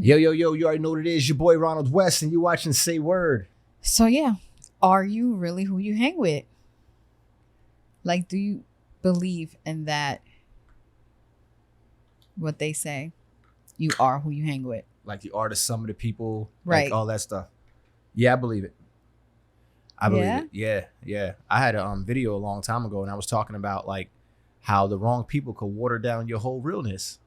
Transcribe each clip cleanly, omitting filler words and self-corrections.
Yo, you already know what it is. Your boy Ronald West, and you watching Say Word. So yeah, are you really who you hang with? Like, do you believe in that? What they say, you are who you hang with. Like you are the sum of the people, Right. like all that stuff. Yeah, I believe it. I believe Yeah? it. Yeah. I had a video a long time ago, and I was talking about like how the wrong people could water down your whole realness.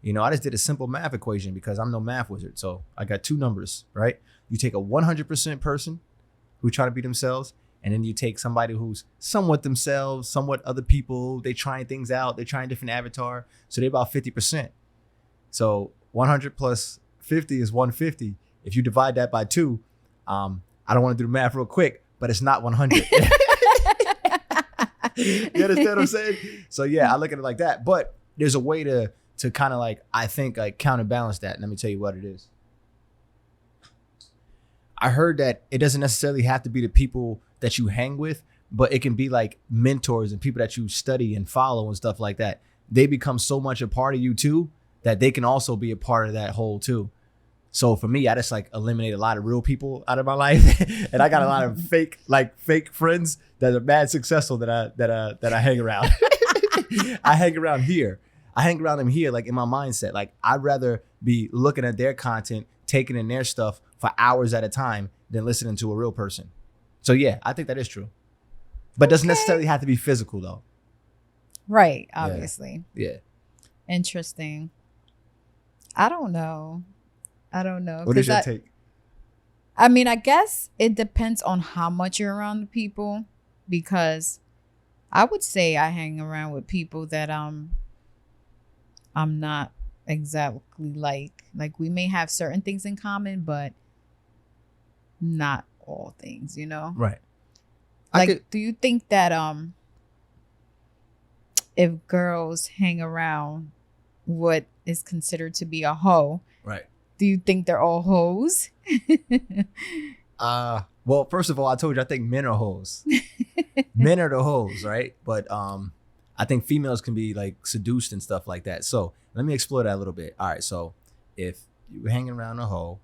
You know, I just did a simple math equation because I'm no math wizard. So I got two numbers, right? You take a 100% person who try to be themselves, and then you take somebody who's somewhat themselves, somewhat other people. They trying things out. They're trying different avatar. So they're about 50%. So 100 plus 50 is 150. If you divide that by 2, I don't want to do the math real quick, but it's not 100. You understand what I'm saying? So yeah, I look at it like that. But there's a way to kind of like, I think, like counterbalance that. Let me tell you what it is. I heard that it doesn't necessarily have to be the people that you hang with, but it can be like mentors and people that you study and follow and stuff like that. They become so much a part of you too, that they can also be a part of that whole too. So for me, I just like eliminate a lot of real people out of my life, and I got a lot of fake friends that are mad successful that I hang around. I hang around here. I hang around them here, like in my mindset. Like I'd rather be looking at their content, taking in their stuff for hours at a time than listening to a real person. So yeah, I think that is true, but doesn't necessarily have to be physical though. Right. Obviously. Yeah. Interesting. I don't know. What is your take? I mean, I guess it depends on how much you're around the people, because I would say I hang around with people that I'm not exactly like we may have certain things in common, but not all things, you know? Right. Like, do you think that if girls hang around what is considered to be a hoe, right, do you think they're all hoes? Well, first of all, I told you I think men are hoes. Men are the hoes, right? But I think females can be like seduced and stuff like that. So let me explore that a little bit. All right, so if you're hanging around a hoe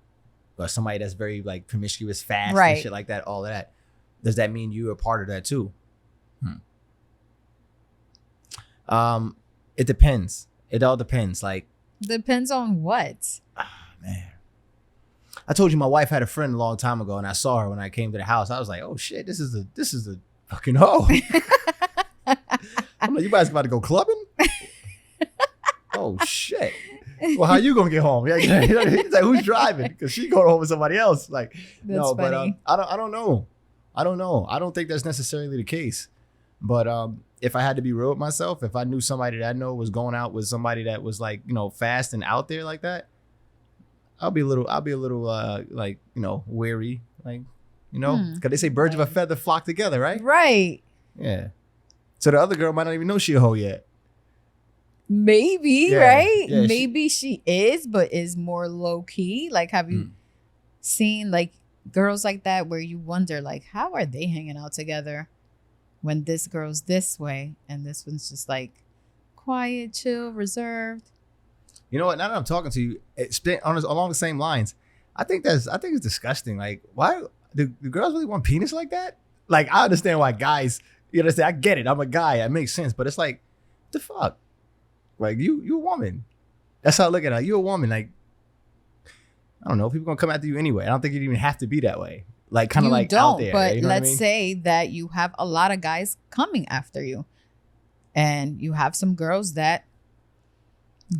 or somebody that's very like promiscuous, fast, right, and shit like that, all of that, does that mean you're a part of that too? It depends. It all depends. Like, depends on what? Man, I told you my wife had a friend a long time ago, and I saw her when I came to the house. I was like, oh shit, this is a fucking hoe. I'm like, you guys about to go clubbing? Oh shit. Well, how you gonna get home? He's like, who's driving? Because she going home with somebody else. Like, that's no, funny. but I don't know. I don't think that's necessarily the case. But if I had to be real with myself, if I knew somebody that I know was going out with somebody that was like, you know, fast and out there like that, I'll be a little like, you know, wary, like, you know, because they say birds of a feather flock together, right? Right. Yeah. So the other girl might not even know she a hoe yet. Maybe, right? Yeah, maybe she is, but is more low key. Like, have you seen like girls like that where you wonder, like, how are they hanging out together when this girl's this way and this one's just like quiet, chill, reserved? You know what? Now that I'm talking to you, it's along the same lines. I think it's disgusting. Like, why do girls really want penis like that? Like, I understand why guys, you understand? I get it. I'm a guy. It makes sense. But it's like, the fuck? Like, you a woman. That's how I look at it. You a woman. Like, I don't know. People gonna come after you anyway. I don't think you even have to be that way. Like, kind of like don't, out there. But you know let's what I mean? say that you have a lot of guys coming after you, and you have some girls that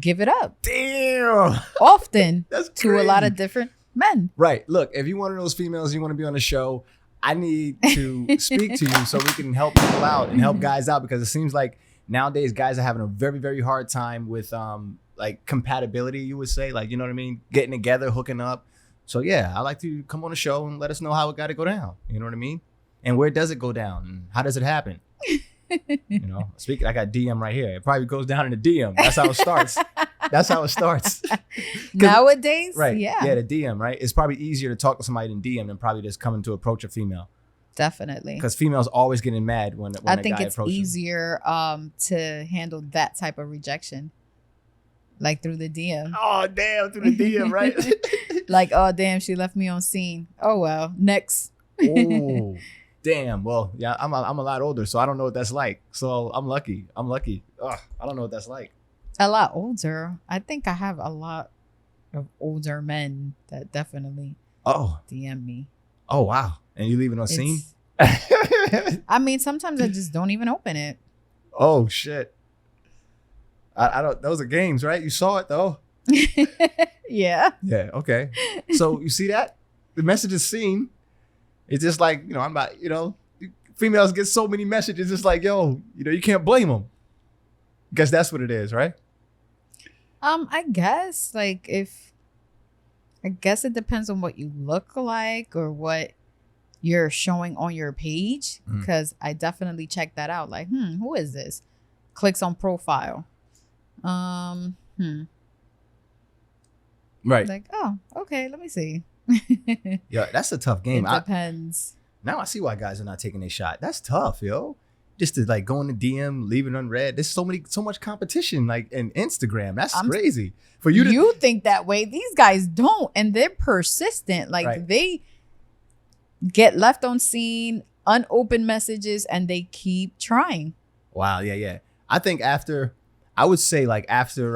give it up. Damn. Often. That's to a lot of different men. Right. Look, if you're one of those females, you want to be on the show, I need to speak to you so we can help people out and help guys out, because it seems like nowadays guys are having a very, very hard time with like compatibility, you would say, like, you know what I mean? Getting together, hooking up. So yeah, I like to come on the show and let us know how it got to go down. You know what I mean? And where does it go down? And how does it happen? You know, speaking, I got DM right here. It probably goes down in the DM. That's how it starts. That's how it starts. Nowadays, right? Yeah, the DM, right? It's probably easier to talk to somebody in DM than probably just coming to approach a female. Definitely, because females always getting mad when I a think guy it's approaches. easier to handle that type of rejection. Like through the DM. Oh, damn, through the DM, right? Like, oh, damn, she left me on scene. Oh, well, next. Oh, damn. Well, yeah, I'm a lot older, so I don't know what that's like. So I'm lucky. Ugh, I don't know what that's like. A lot older. I think I have a lot of older men that definitely DM me. Oh, wow. And you leave it on scene? I mean, sometimes I just don't even open it. Oh, shit. I don't, those are games, right? You saw it though. Yeah. Yeah. Okay. So you see that the message is seen. It's just like, I'm about, females get so many messages. It's like, yo, you can't blame them. Guess that's what it is, right? I guess I guess it depends on what you look like or what you're showing on your page. Because I definitely check that out. Like, who is this? Clicks on profile. Right. Like, oh, okay, let me see. Yeah, that's a tough game. It depends. Now I see why guys are not taking a shot. That's tough, yo. Just to like go in the DM, leave it unread. There's so much competition, like in Instagram. That's crazy. For you to you think that way. These guys don't, and they're persistent. Like they get left on scene, unopened messages, and they keep trying. Wow, yeah. I think I would say like after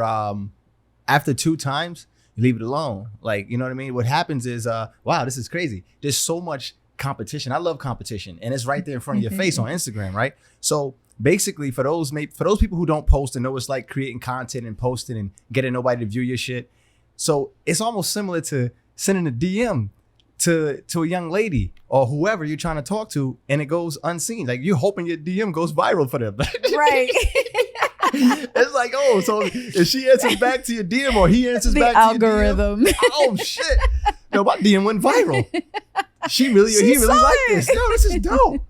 2 times, you leave it alone. Like, you know what I mean? What happens is, wow, this is crazy. There's so much competition. I love competition, and it's right there in front of your face on Instagram, right? So basically, for those people who don't post and know it's like creating content and posting and getting nobody to view your shit, so it's almost similar to sending a DM to a young lady or whoever you're trying to talk to, and it goes unseen. Like you're hoping your DM goes viral for them, right? It's like, oh, so if she answers back to your DM or he answers back to your algorithm. DM, oh shit, no, my DM went viral. He really liked this. No, this is dope.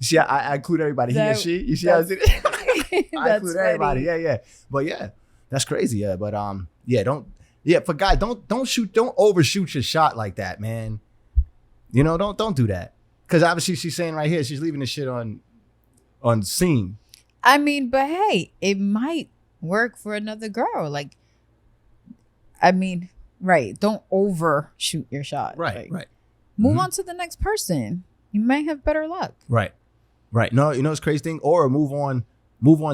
See, I include everybody. He and she. You see how I did it? I include everybody. Yeah. But yeah, that's crazy. Yeah, but for guys, don't overshoot your shot like that, man. Don't do that. Because obviously she's saying right here, she's leaving the shit on scene. I mean, but hey, it might work for another girl. Like, I mean, right. Don't overshoot your shot. Right. Move on to the next person. You might have better luck. Right. No, it's crazy thing. Or move on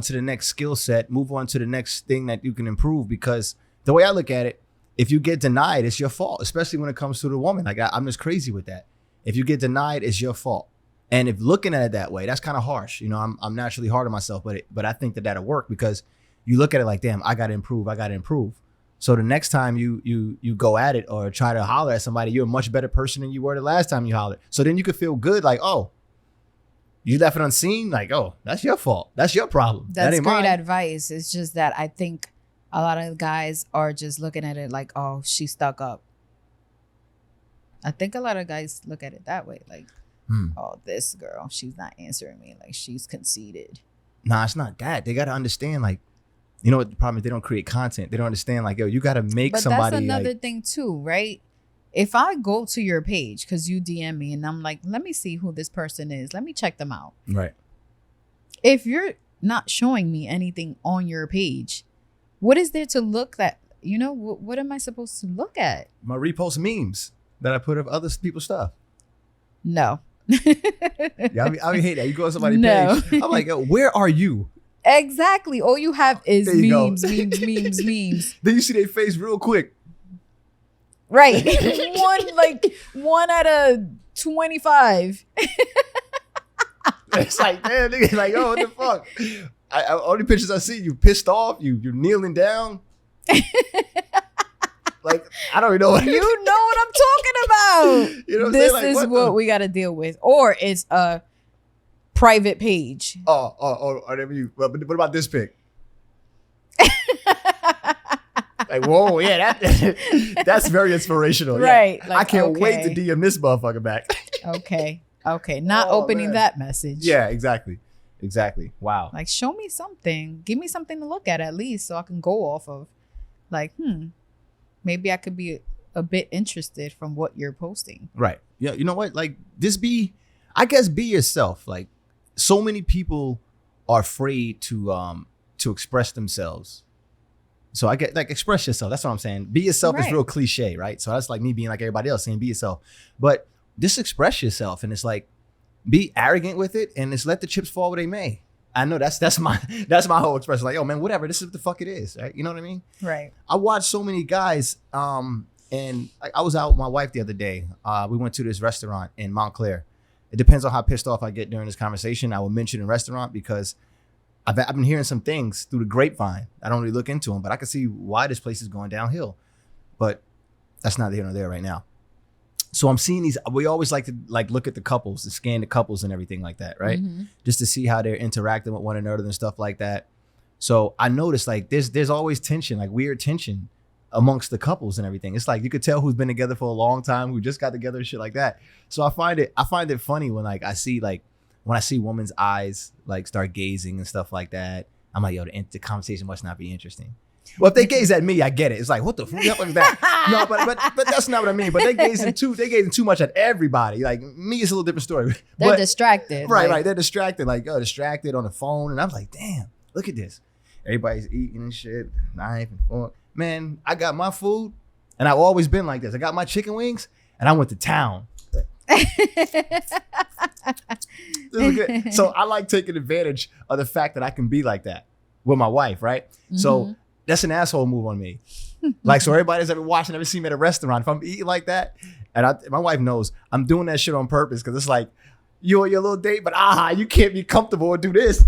to the next skill set. Move on to the next thing that you can improve. Because the way I look at it, if you get denied, it's your fault. Especially when it comes to the woman. Like I'm just crazy with that. If you get denied, it's your fault. And if looking at it that way, that's kind of harsh. I'm naturally hard on myself, but I think that'll work because you look at it like, damn, I got to improve. So the next time you go at it or try to holler at somebody, you're a much better person than you were the last time you hollered. So then you could feel good, like, oh, you left it unseen, like, oh, that's your fault. That's your problem. That's that great advice. It's just that I think a lot of guys are just looking at it like, oh, she stuck up. I think a lot of guys look at it that way, like, oh, this girl, she's not answering me, like she's conceited. Nah, it's not that. They got to understand, like, you know what the problem is? They don't create content. They don't understand, like, yo, you got to make somebody. But that's another thing too, right? If I go to your page because you DM me and I'm like, let me see who this person is. Let me check them out. Right. If you're not showing me anything on your page, what is there to look at? What am I supposed to look at? My repost memes that I put of other people's stuff. No. Yeah, I hate that. You go to somebody's page. I'm like, yo, where are you? Exactly. All you have is memes. Then you see their face real quick. Right. one out of 25. It's like, damn, nigga, like, oh, what the fuck? All the pictures I see, you pissed off, you're kneeling down. Like, I don't even know what. You know what I'm talking about. You know what this I'm is what we got to deal with. Or it's a private page. Oh, what about this pic? Like, whoa, yeah, that's very inspirational. Right. Yeah. Like, I can't wait to DM this motherfucker back. Okay. Not opening that message. Yeah, exactly. Wow. Like, show me something. Give me something to look at least so I can go off of. Like, maybe I could be a bit interested from what you're posting. Right. Yeah. You know what? Like, be yourself. Like, so many people are afraid to express themselves. So I get like express yourself. That's what I'm saying. Be yourself is Right. real cliche, right? So that's like me being like everybody else saying be yourself. But just express yourself, and it's like be arrogant with it, and just let the chips fall where they may. I know that's my whole expression. Like, yo, man, whatever. This is what the fuck it is, right? You know what I mean? Right. I watched so many guys, and I was out with my wife the other day. We went to this restaurant in Montclair. It depends on how pissed off I get during this conversation. I will mention a restaurant because I've been hearing some things through the grapevine. I don't really look into them, but I can see why this place is going downhill. But that's neither here nor there right now. So I'm seeing these. We always like to look at the couples, to scan the couples and everything like that, right? Mm-hmm. Just to see how they're interacting with one another and stuff like that. So I noticed like there's always tension, like weird tension amongst the couples and everything. It's like you could tell who's been together for a long time, who just got together and shit like that. So I find it funny when like I see women's eyes like start gazing and stuff like that. I'm like, yo, the conversation must not be interesting. Well, if they gaze at me, I get it. It's like, what the fuck is that? No, but that's not what I mean. But they gazing too much at everybody. Like me, it's a little different story. They're distracted. Right. They're distracted. Like, distracted on the phone. And I'm like, damn, look at this. Everybody's eating and shit, knife and fork. Man, I got my food, and I've always been like this. I got my chicken wings, and I went to town. So I like taking advantage of the fact that I can be like that with my wife, right? Mm-hmm. So that's an asshole move on me. Like, so everybody that's ever watching, ever seen me at a restaurant, if I'm eating like that, and my wife knows I'm doing that shit on purpose because it's like, you on your little date, but you can't be comfortable or do this.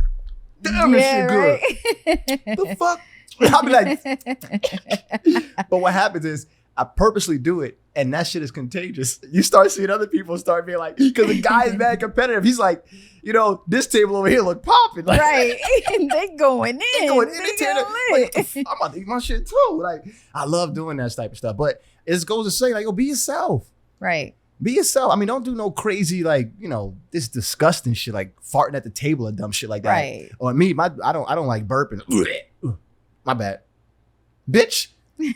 Damn, this shit good. Right? The fuck? I'll be like, but what happens is I purposely do it, and that shit is contagious. You start seeing other people start being like, because the guy is mad competitive. He's like, this table over here look popping. Like, right. They going in. They going in. I'm about to eat my shit too. Like, I love doing that type of stuff. But it just goes to say, like, be yourself. Right. Be yourself. I mean, don't do no crazy, like, this disgusting shit, like farting at the table or dumb shit like that. Right. Or me, I don't like burping. My bad. Bitch,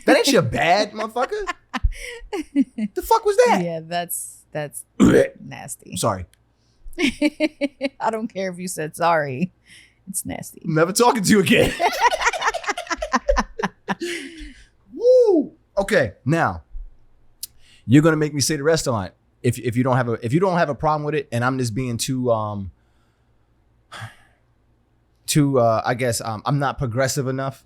that ain't your bad, motherfucker. The fuck was that? Yeah, that's nasty. Sorry. I don't care if you said sorry. It's nasty. Never talking to you again. Woo. Okay, now you're gonna make me say the restaurant if you don't have a problem with it, and I'm just being too I guess I'm not progressive enough.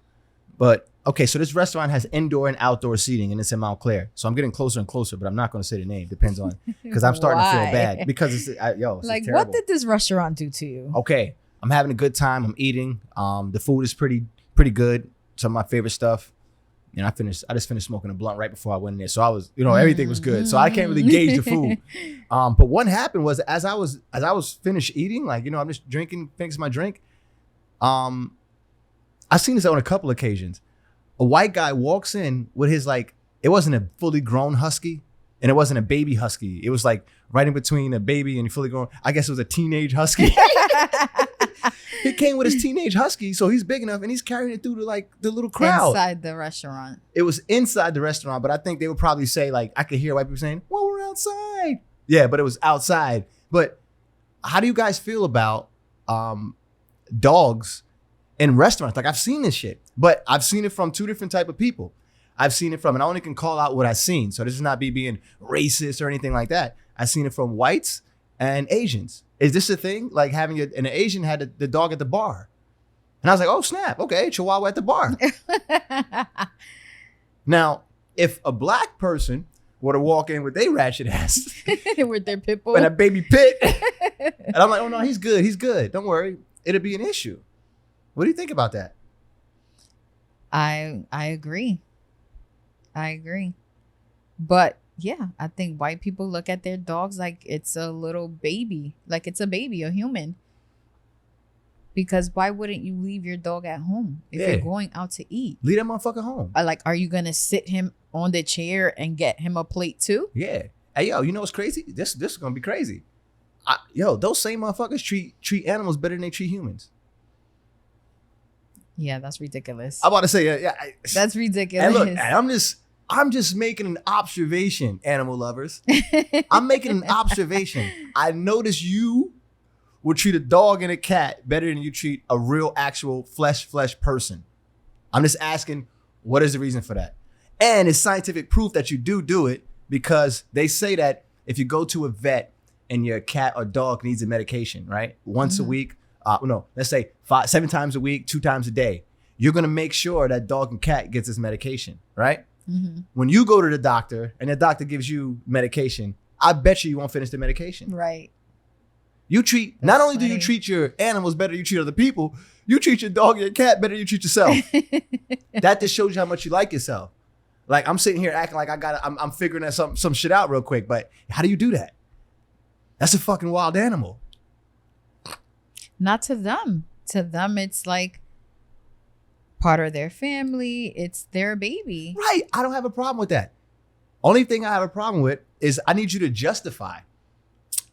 But okay, so this restaurant has indoor and outdoor seating, and it's in Montclair. So I'm getting closer and closer, but I'm not going to say the name. Depends on, because I'm starting to feel bad because it's like, terrible. what did this restaurant do to you? Okay, I'm having a good time. I'm eating. The food is pretty good. Some of my favorite stuff. I just finished smoking a blunt right before I went in there. So I was, everything was good. So I can't really gauge the food. But what happened was as I was finished eating, like, I'm just finishing my drink. I've seen this on a couple occasions. A white guy walks in with his, like, it wasn't a fully grown husky and it wasn't a baby husky. It was like right in between a baby and fully grown. I guess it was a teenage husky. He came with his teenage husky, so he's big enough and he's carrying it through to the little crowd. Inside the restaurant. It was inside the restaurant, but I think they would probably say, like, I could hear white people saying, well, we're outside. Yeah, but it was outside. But how do you guys feel about dogs in restaurants? Like, I've seen this shit, but I've seen it from two different type of people. I've seen it from, and I only can call out what I've seen. So this is not being racist or anything like that. I've seen it from whites and Asians. Is this a thing? Like having an Asian had the dog at the bar. And I was like, oh, snap. Okay, Chihuahua at the bar. Now, if a black person were to walk in with their ratchet ass. With their pit bull. And a baby pit. And I'm like, oh, no, he's good. He's good. Don't worry. It'll be an issue. What do you think about that? I agree. But yeah, I think white people look at their dogs like it's a little baby, like it's a baby, a human. Because why wouldn't you leave your dog at home if you're going out to eat? Leave that motherfucker home. Are you going to sit him on the chair and get him a plate too? Yeah. Hey, yo, you know what's crazy? This is going to be crazy. Those same motherfuckers treat animals better than they treat humans. Yeah, that's ridiculous. I'm about to say, that's ridiculous. And look, I'm just making an observation, animal lovers. I'm making an observation. I notice you will treat a dog and a cat better than you treat a real, actual flesh person. I'm just asking, What is the reason for that? And it's scientific proof that you do it, because they say that if you go to a vet and your cat or dog needs a medication, right? Once a week, let's say 7 times a week, 2 times a day, you're going to make sure that dog and cat gets this medication, right? Mm-hmm. When you go to the doctor and the doctor gives you medication, I bet you won't finish the medication. Right. Not only do you treat your animals better, you treat other people, you treat your dog and your cat better, you treat yourself. That just shows you how much you like yourself. Like, I'm sitting here acting like I'm figuring that some shit out real quick, but how do you do that? That's a fucking wild animal. Not to them. To them, it's like part of their family. It's their baby. Right. I don't have a problem with that. Only thing I have a problem with is I need you to justify.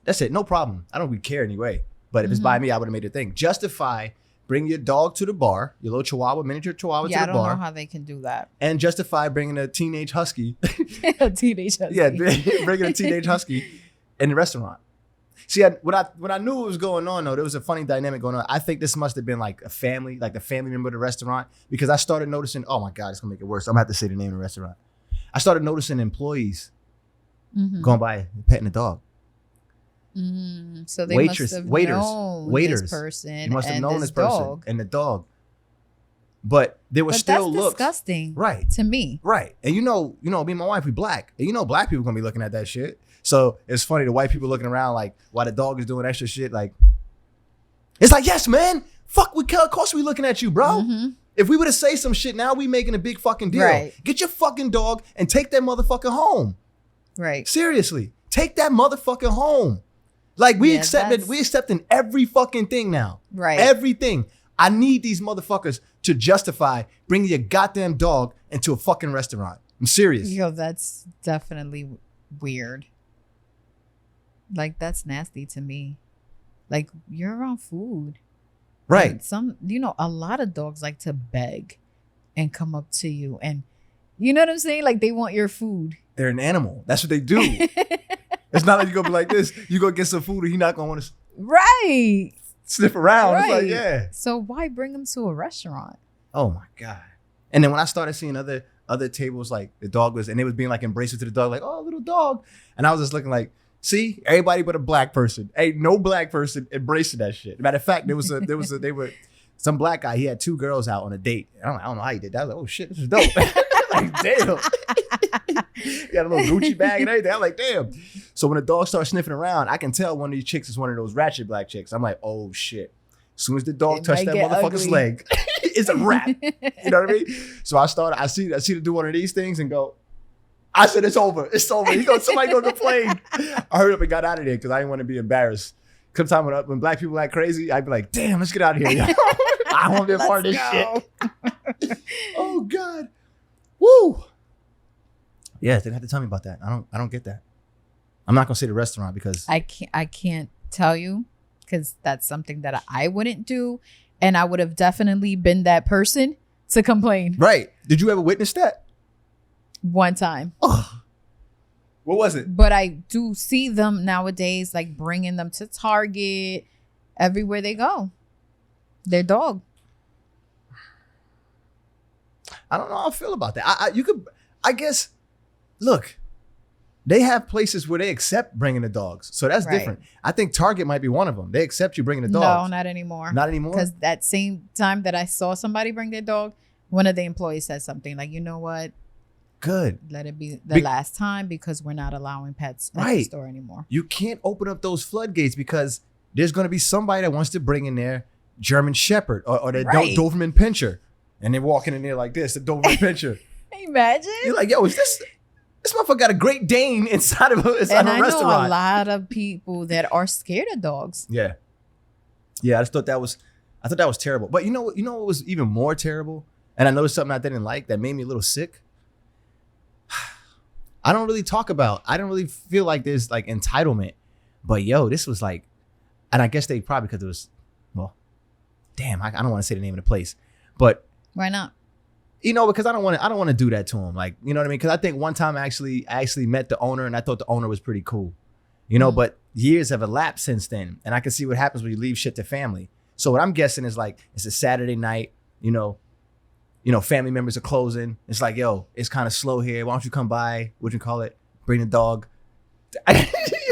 That's it. No problem. I don't really care anyway. But if it's by me, I would have made a thing. Justify, bring your dog to the bar, your little chihuahua, miniature chihuahua to the bar. Yeah, I don't know how they can do that. And justify bringing a teenage husky. A teenage husky. Yeah, bringing a teenage husky in the restaurant. See, when I knew what was going on, though, there was a funny dynamic going on. I think this must have been like a family member of the restaurant, because I started noticing, oh my God, it's going to make it worse. I'm going to have to say the name of the restaurant. I started noticing employees going by petting the dog. So they must have known waiters, this person. You must have known this dog. person and the dog. But there was still that's looks. Disgusting, right? To me, right. And me and my wife, we black, and black people gonna be looking at that shit. So it's funny, the white people looking around like while the dog is doing extra shit. Like, it's like, yes, man, fuck, of course we looking at you, bro. If we were to say some shit now, we making a big fucking deal. Right. Get your fucking dog and take that motherfucker home. Right. Seriously, take that motherfucker home. Like, we accepting every fucking thing now. Right. Everything. I need these motherfuckers to justify bringing your goddamn dog into a fucking restaurant. I'm serious. Yo, that's definitely weird. Like, that's nasty to me. Like, you're around food. Right. And a lot of dogs like to beg and come up to you. And you know what I'm saying? Like, they want your food. They're an animal. That's what they do. It's not like you're going to be like this. You go get some food and he's not going to want to right. sniff around. Right. It's like, yeah. So why bring them to a restaurant? Oh, my God. And then when I started seeing other tables, like the dog was, and they was being like embraces to the dog, like, oh, little dog. And I was just looking like, see, everybody but a black person. Ain't no black person embracing that shit. Matter of fact, they were some black guy. He had 2 girls out on a date. I don't know how he did that. I was like, oh shit, this is dope. Like, damn. He got a little Gucci bag and everything. I'm like, damn. So when the dog starts sniffing around, I can tell one of these chicks is one of those ratchet black chicks. I'm like, oh shit. As soon as the dog touched that motherfucker's leg, it's a wrap. You know what I mean? So I see to do one of these things and go, I said, it's over. It's over. Somebody gonna complain. I hurried up and got out of there because I didn't want to be embarrassed. Sometimes when black people act crazy, I'd be like, damn, let's get out of here. Yo. I don't want to be a part of this shit. Oh God. Woo. Yeah, they have to tell me about that. I don't get that. I'm not gonna say the restaurant because I can't tell you, because that's something that I wouldn't do, and I would have definitely been that person to complain. Right. Did you ever witness that? One time. Oh. What was it? But I do see them nowadays, like bringing them to Target, everywhere they go. Their dog. I don't know how I feel about that. I guess, look, they have places where they accept bringing the dogs. So that's different. I think Target might be one of them. They accept you bringing the dogs. No, not anymore. Not anymore? Because that same time that I saw somebody bring their dog, one of the employees said something like, you know what? Good. Let it be the last time, because we're not allowing pets at the store anymore. You can't open up those floodgates because there's going to be somebody that wants to bring in their German Shepherd or their Doberman Pinscher. And they're walking in there like this, the Doberman Pinscher. Imagine. You're like, yo, is this motherfucker got a Great Dane inside of a restaurant. I know a lot of people that are scared of dogs. Yeah. Yeah, I thought that was terrible. But you know what was even more terrible? And I noticed something I didn't like that made me a little sick. I don't really feel like there's like entitlement. But yo, this was like, and I guess they probably, because it was, well, damn, I don't want to say the name of the place. But why not? Because I don't want to do that to him. Like, you know what I mean? Because I think one time I actually met the owner, and I thought the owner was pretty cool. But years have elapsed since then, and I can see what happens when you leave shit to family. So what I'm guessing is like, it's a Saturday night, family members are closing. It's like, yo, it's kind of slow here. Why don't you come by? What you call it? Bring the dog.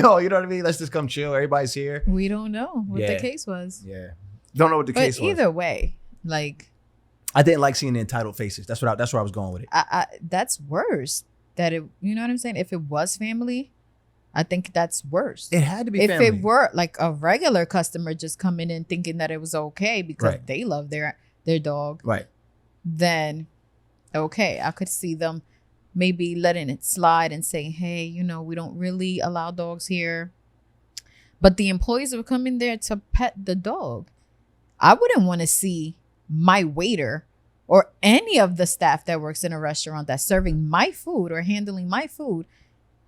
Yo, you know what I mean? Let's just come chill. Everybody's here. We don't know what the case was. Yeah. Don't know what the case was. But either way, like, I didn't like seeing the entitled faces. That's where I was going with it. That's worse. You know what I'm saying? If it was family, I think that's worse. It had to be family. If it were like a regular customer just coming in thinking that it was okay because they love their dog, right? Then, okay, I could see them maybe letting it slide and saying, hey, we don't really allow dogs here. But the employees were coming there to pet the dog. I wouldn't want to see my waiter or any of the staff that works in a restaurant that's serving my food or handling my food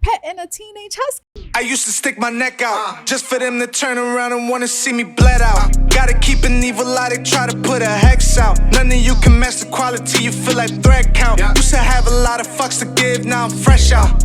petting a teenage husky. I used to stick my neck out just for them to turn around and want to see me bled out. Gotta keep an evil eye, they try to put a hex out. None of you can match the quality, you feel like thread count. Used to have a lot of fucks to give, now I'm fresh out.